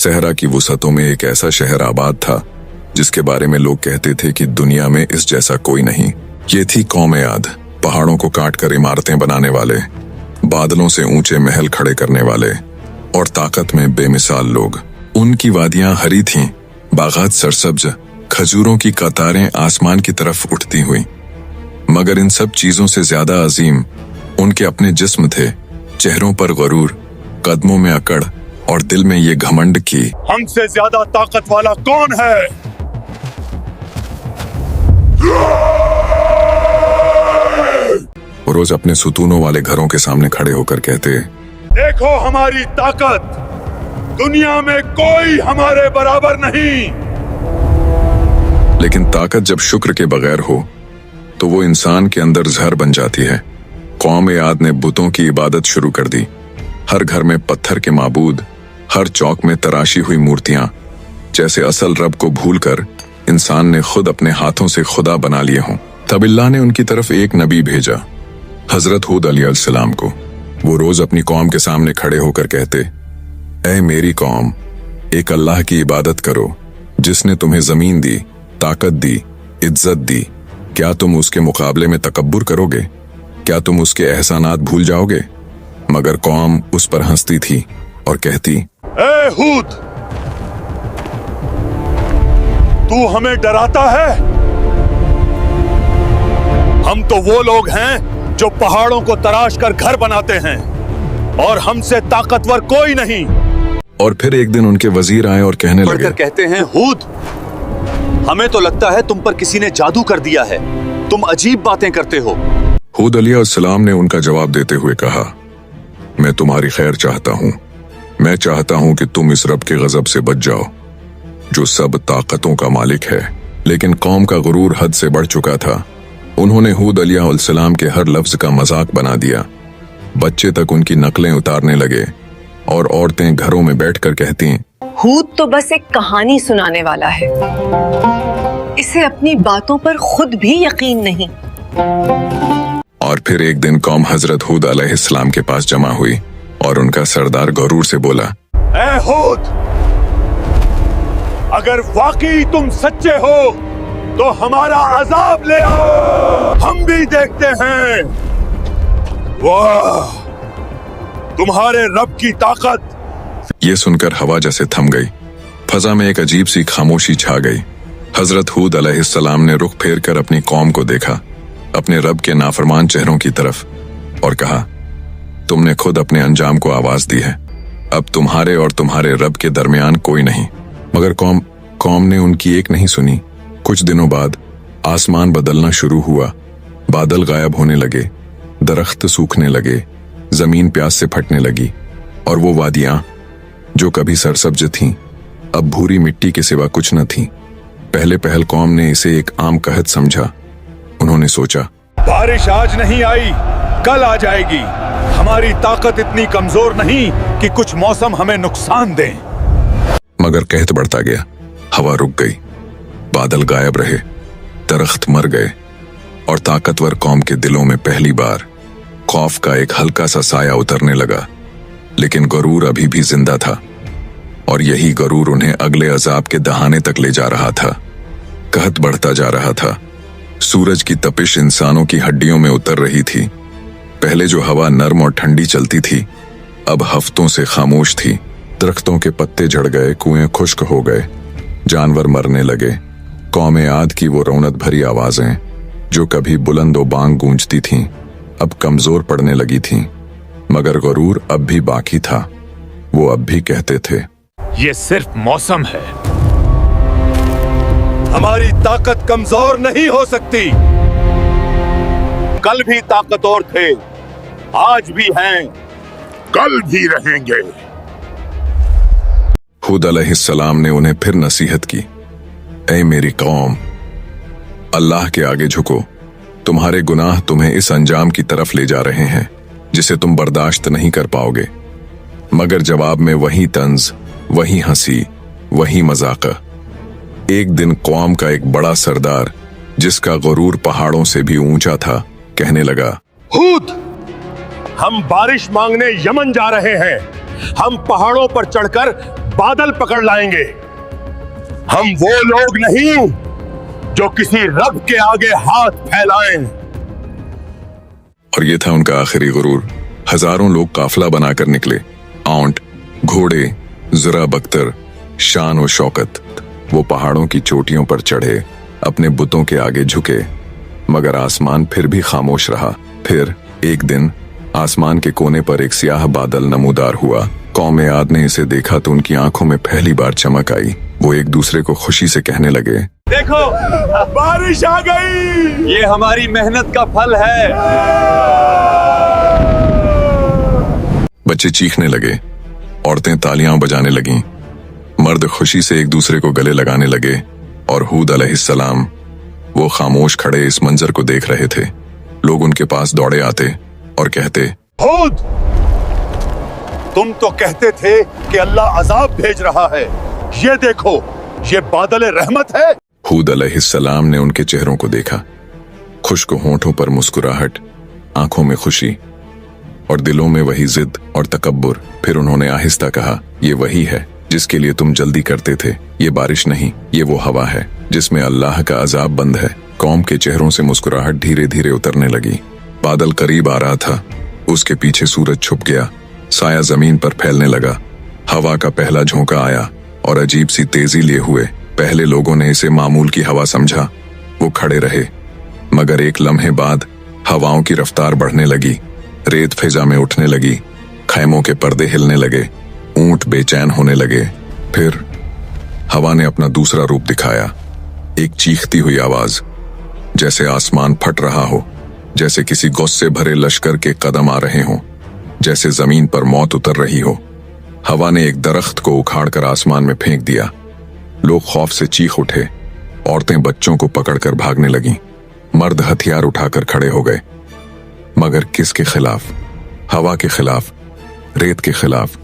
सहरा की वुसअतों में एक ऐसा शहर आबाद था जिसके बारे में लोग कहते थे कि दुनिया में इस जैसा कोई नहीं। ये थी कौम आद, पहाड़ों को काट कर इमारतें बनाने वाले, बादलों से ऊंचे महल खड़े करने वाले और ताकत में बेमिसाल लोग। उनकी वादियां हरी थीं, बागात सरसब्ज, खजूरों की कतारें आसमान की तरफ उठती हुई। मगर इन सब चीजों से ज्यादा अजीम उनके अपने जिस्म थे, चेहरों पर गरूर, कदमों में अकड़ और दिल में ये घमंड की हमसे ज्यादा ताकत वाला कौन है। वो रोज अपने सुतूनों वाले घरों के सामने खड़े होकर कहते, देखो हमारी ताकत, दुनिया में कोई हमारे बराबर नहीं। लेकिन ताकत जब शुक्र के बगैर हो तो वो इंसान के अंदर जहर बन जाती है। कौम आद ने बुतों की इबादत शुरू कर दी। हर घर में पत्थर के माबूद, हर चौक में तराशी हुई मूर्तियां, जैसे असल रब को भूलकर इंसान ने खुद अपने हाथों से खुदा बना लिए हों। तब अल्लाह ने उनकी तरफ एक नबी भेजा, हजरत हूद अलैहिस्सलाम को। वो रोज अपनी कौम के सामने खड़े होकर कहते, ऐ मेरी कौम, एक अल्लाह की इबादत करो जिसने तुम्हें जमीन दी, ताकत दी, इज्जत दी। क्या तुम उसके मुकाबले में तकब्बुर करोगे? क्या तुम उसके एहसानात भूल जाओगे? मगर कौम उस पर हंसती थी और कहती, ए हूद, तू हमें डराता है? हम तो वो लोग हैं जो पहाड़ों को तराश कर घर बनाते हैं और हमसे ताकतवर कोई नहीं। और फिर एक दिन उनके वजीर आए और कहने लगे, कहते हैं, हूद, हमें तो लगता है तुम पर किसी ने जादू कर दिया है, तुम अजीब बातें करते हो। हूद अलैहिस्सलाम ने उनका जवाब देते हुए कहा, मैं तुम्हारी खैर चाहता हूँ। मैं चाहता हूँ कि तुम इस रब के गजब से बच जाओ जो सब ताकतों का मालिक है। लेकिन कौम का गुरूर हद से बढ़ चुका था। उन्होंने हूद अलैहिस्सलाम के हर लफ्ज का मजाक बना दिया। बच्चे तक उनकी नकलें उतारने लगे और औरतें घरों में बैठकर कहती, हूद तो बस एक कहानी सुनाने वाला है, इसे अपनी बातों पर खुद भी यकीन नहीं। और फिर एक दिन कौम हजरत हूद अलैहिस्सलाम के पास जमा हुई और उनका सरदार गरूर से बोला, ए हूद, अगर वाकई तुम सच्चे हो तो हमारा अजाब ले आओ, हम भी देखते हैं। वाह, तुम्हारे रब की ताकत। ये सुनकर हवा जैसे थम गई। फजा में एक अजीब सी खामोशी छा गई। हजरत हूद अलैहिस्सलाम ने रुख फेर कर अपनी कौम को देखा, अपने रब के नाफरमान चेहरों की तरफ, और कहा, तुमने खुद अपने अंजाम को आवाज दी है। अब तुम्हारे और तुम्हारे रब के दरमियान कोई नहीं। मगर कौम ने उनकी एक नहीं सुनी। कुछ दिनों बाद आसमान बदलना शुरू हुआ। बादल गायब होने लगे, दरख्त सूखने लगे, जमीन प्यास से फटने लगी और वो वादियां जो कभी सरसब्ज थीं अब भूरी मिट्टी के सिवा कुछ न थीं। पहले पहल कौम ने इसे एक आम कहत समझा। उन्होंने सोचा, बारिश आज नहीं आई, कल आ जाएगी। हमारी ताकत इतनी कमजोर नहीं कि कुछ मौसम हमें नुकसान दें। मगर कहत बढ़ता गया। हवा रुक गई, बादल गायब रहे, दरख्त मर गए और ताकतवर कौम के दिलों में पहली बार खौफ का एक हल्का सा साया उतरने लगा। लेकिन गरूर अभी भी जिंदा था और यही गरूर उन्हें अगले अजाब के दहाने तक ले जा रहा था। कहत बढ़ता जा रहा था। सूरज की तपिश इंसानों की हड्डियों में उतर रही थी। पहले जो हवा नर्म और ठंडी चलती थी अब हफ्तों से खामोश थी। दरख्तों के पत्ते झड़ गए, कुएं खुश्क हो गए, जानवर मरने लगे। कौम आद की वो रौनक भरी आवाजें जो कभी बुलंद व बांग गूंजती थीं अब कमजोर पड़ने लगी थीं। मगर गरूर अब भी बाकी था। वो अब भी कहते थे, ये सिर्फ मौसम है, हमारी ताकत कमजोर नहीं हो सकती। कल भी ताकतवर थे, आज भी हैं, कल भी रहेंगे। हूद अलैहिस्सलाम ने उन्हें फिर नसीहत की, ऐ मेरी कौम, अल्लाह के आगे झुको। तुम्हारे गुनाह तुम्हें इस अंजाम की तरफ ले जा रहे हैं जिसे तुम बर्दाश्त नहीं कर पाओगे। मगर जवाब में वही तंज, वही हंसी, वही मजाक। एक दिन कौम का एक बड़ा सरदार जिसका गुरूर पहाड़ों से भी ऊंचा था कहने लगा, हूद, हम बारिश मांगने यमन जा रहे हैं। हम पहाड़ों पर चढ़कर बादल पकड़ लाएंगे। हम वो लोग नहीं जो किसी रब के आगे हाथ फैलाएं। और ये था उनका आखिरी गुरूर। हजारों लोग काफिला बनाकर निकले, आउंट, घोड़े, ज़रा बख्तर, शान और शौकत। वो पहाड़ों की चोटियों पर चढ़े, अपने बुतों के आगे झुके, मगर आसमान फिर भी खामोश रहा। फिर एक दिन आसमान के कोने पर एक स्याह बादल नमूदार हुआ। कौम आद ने इसे देखा तो उनकी आंखों में पहली बार चमक आई। वो एक दूसरे को खुशी से कहने लगे, देखो, बारिश आ गई। ये हमारी मेहनत का फल है। बच्चे चीखने लगे, औरतें तालियां बजाने लगीं, मर्द खुशी से एक दूसरे को गले लगाने लगे, और हूद अलैहिस्सलाम वो खामोश खड़े इस मंजर को देख रहे थे। लोग उनके पास दौड़े आते और कहते, हूद, तुम तो कहते थे कि अल्लाह अजाब भेज रहा है। ये देखो, ये बादल रहमत है। हूद अलैहिस्सलाम ने उनके चेहरों को देखा। खुश्क होंठों पर मुस्कुराहट, आंखों में खुशी और दिलों में वही जिद और तकब्बुर। फिर उन्होंने आहिस्ता कहा, ये वही है जिसके लिए तुम जल्दी करते थे। ये बारिश नहीं, ये वो हवा है जिसमें अल्लाह का अजाब बंद है। कौम के चेहरों से मुस्कुराहट धीरे धीरे उतरने लगी। बादल करीब आ रहा था, उसके पीछे सूरज छुप गया, साया जमीन पर फैलने लगा। हवा का पहला झोंका आया और अजीब सी तेजी लिए हुए। पहले लोगों ने इसे मामूल की हवा समझा। वो खड़े रहे, मगर एक लम्हे बाद हवाओं की रफ्तार बढ़ने लगी। रेत फिजा में उठने लगी, खैमों के पर्दे हिलने लगे, ऊंट बेचैन होने लगे। फिर हवा ने अपना दूसरा रूप दिखाया, एक चीखती हुई आवाज, जैसे आसमान फट रहा हो, जैसे किसी गुस्से भरे लश्कर के कदम आ रहे हों, जैसे जमीन पर मौत उतर रही हो। हवा ने एक दरख्त को उखाड़कर आसमान में फेंक दिया। लोग खौफ से चीख उठे, औरतें बच्चों को पकड़कर भागने लगीं, मर्द हथियार उठाकर खड़े हो गए। मगर किसके खिलाफ? हवा के खिलाफ, रेत के खिलाफ,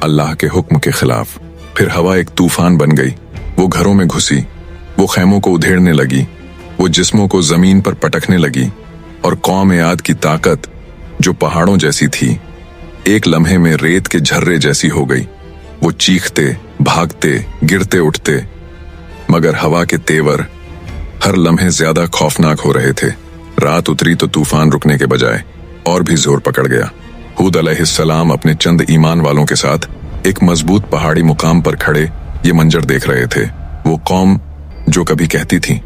अल्लाह के हुक्म के खिलाफ। फिर हवा एक तूफान बन गई। वो घरों में घुसी, वो खैमों को उधेड़ने लगी, वो जिस्मों को जमीन पर पटकने लगी, और कौम आद की ताकत जो पहाड़ों जैसी थी, एक लम्हे में रेत के झर्रे जैसी हो गई। वो चीखते, भागते, गिरते उठते, मगर हवा के तेवर हर लम्हे ज्यादा खौफनाक हो रहे थे। रात उतरी तो तूफान रुकने के बजाय और भी जोर पकड़ गया। हूद अलैहिस्सलाम अपने चंद ईमान वालों के साथ एक मजबूत पहाड़ी मुकाम पर खड़े ये मंजर देख रहे थे। वो कौम जो कभी कहती थी,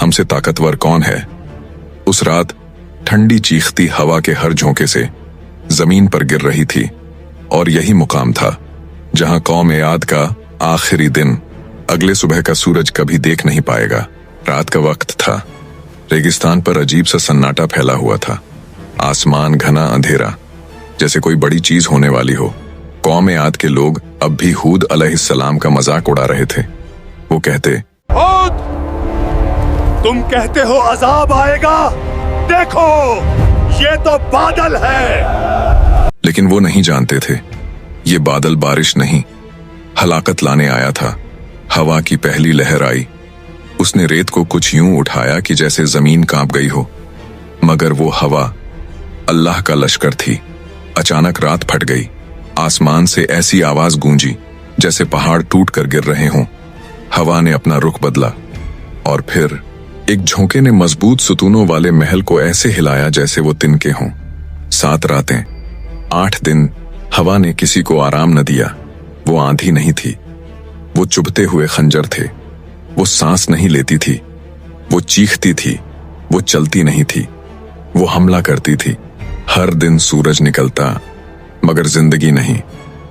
हमसे ताकतवर कौन है, उस रात ठंडी चीखती हवा के हर झोंके से जमीन पर गिर रही थी। और यही मुकाम था जहां कौम आद का आखिरी दिन, अगले सुबह का सूरज कभी देख नहीं पाएगा। रात का वक्त था, रेगिस्तान पर अजीब सा सन्नाटा फैला हुआ था। आसमान घना अंधेरा, जैसे कोई बड़ी चीज होने वाली हो। कौम आद के लोग अब भी हूद अलैहिस्सलाम का मजाक उड़ा रहे थे। वो कहते, हूद, तुम कहते हो अजाब आएगा, देखो ये तो बादल है। लेकिन वो नहीं जानते थे, ये बादल बारिश नहीं, हलाकत लाने आया था। हवा की पहली लहर आई, उसने रेत को कुछ यूं उठाया कि जैसे जमीन कांप गई हो। मगर वो हवा अल्लाह का लश्कर थी। अचानक रात फट गई। आसमान से ऐसी आवाज गूंजी जैसे पहाड़ टूट कर गिर रहे हों। हवा ने अपना रुख बदला, और फिर एक झोंके ने मजबूत सुतूनों वाले महल को ऐसे हिलाया जैसे वो तिनके हों। 7 रातें, 8 दिन हवा ने किसी को आराम न दिया। वो आंधी नहीं थी, वो चुभते हुए खंजर थे। वो सांस नहीं लेती थी, वो चीखती थी, वो चलती नहीं थी, वो हमला करती थी। हर दिन सूरज निकलता, मगर जिंदगी नहीं,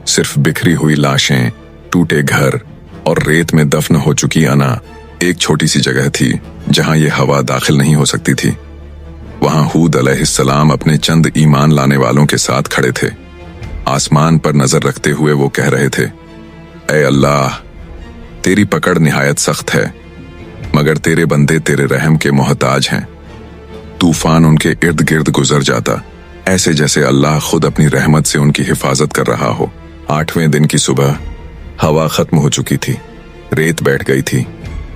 सिर्फ बिखरी हुई लाशें, टूटे घर और रेत में दफन हो चुकी अना। एक छोटी सी जगह थी जहां ये हवा दाखिल नहीं हो सकती थी। वहां हूद अलैहिस्सलाम अपने चंद ईमान लाने वालों के साथ खड़े थे। आसमान पर नजर रखते हुए वो कह रहे थे, ऐ अल्लाह, तेरी पकड़ निहायत सख्त है, मगर तेरे बंदे तेरे रहम के मोहताज हैं। तूफान उनके इर्द गिर्द गुजर जाता, ऐसे जैसे अल्लाह खुद अपनी रहमत से उनकी हिफाजत कर रहा हो। 8वें दिन की सुबह हवा खत्म हो चुकी थी, रेत बैठ गई थी,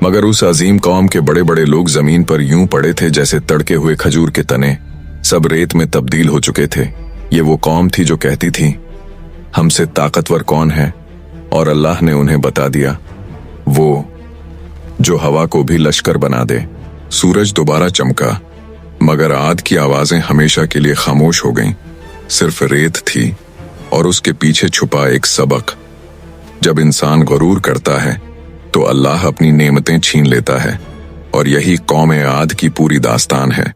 मगर उस अजीम कौम के बड़े बड़े लोग जमीन पर यूं पड़े थे जैसे तड़के हुए खजूर के तने। सब रेत में तब्दील हो चुके थे। ये वो कौम थी जो कहती थी, हमसे ताकतवर कौन है, और अल्लाह ने उन्हें बता दिया, वो जो हवा को भी लश्कर बना दे। सूरज दोबारा चमका, मगर आद की आवाजें हमेशा के लिए खामोश हो गईं। सिर्फ रेत थी और उसके पीछे छुपा एक सबक। जब इंसान गरूर करता है तो अल्लाह अपनी नेमतें छीन लेता है, और यही कौम आद की पूरी दास्तान है।